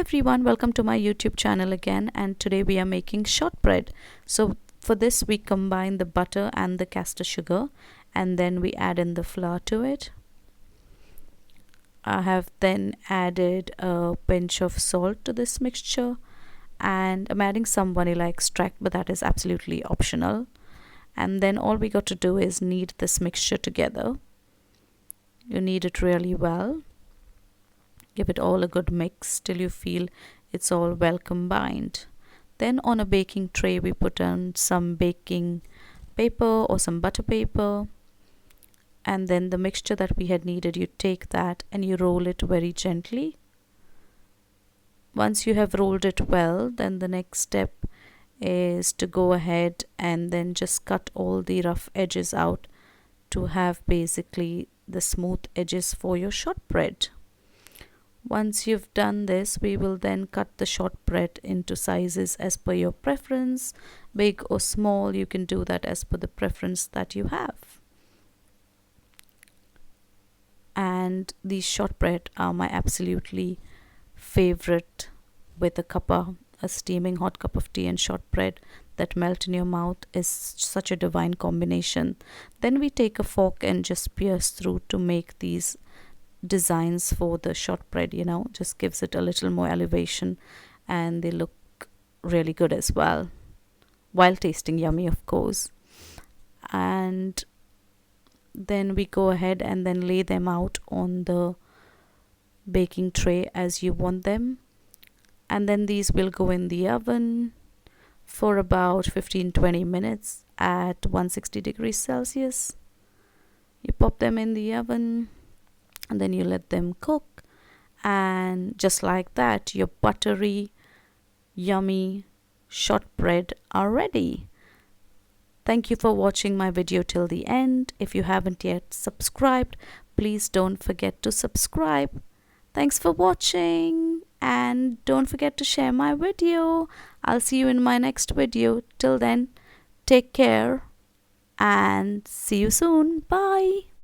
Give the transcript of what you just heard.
everyone, welcome to my YouTube channel again, and today we are making shortbread. So for this we combine the butter and the caster sugar, and then we add in the flour to it. I have then added a pinch of salt to this mixture, and I'm adding some vanilla extract, but that is absolutely optional. And then all we got to do is knead this mixture together. You knead it really well. Give it all a good mix till you feel it's all well combined. Then on a baking tray we put on some baking paper or some butter paper, and then the mixture that we had kneaded, you take that and you roll it very gently. Once you have rolled it well, then the next step is to go ahead and then just cut all the rough edges out to have basically the smooth edges for your shortbread. Once you've done this, we will then cut the shortbread into sizes as per your preference, big or small. You can do that as per the preference that you have. And these shortbread are my absolutely favorite, with a cuppa, a steaming hot cup of tea, and shortbread that melt in your mouth is such a divine combination. Then we take a fork and just pierce through to make these designs for the shortbread, just gives it a little more elevation, and they look really good as well, while tasting yummy, of course. And then we go ahead and then lay them out on the baking tray as you want them, and then these will go in the oven for about 15-20 minutes at 160 degrees Celsius. You pop them in the oven and then you let them cook, and just like that, your buttery, yummy shortbread are ready. Thank you for watching my video till the end. If you haven't yet subscribed, please don't forget to subscribe. Thanks for watching, and don't forget to share my video. I'll see you in my next video. Till then, take care and see you soon. Bye.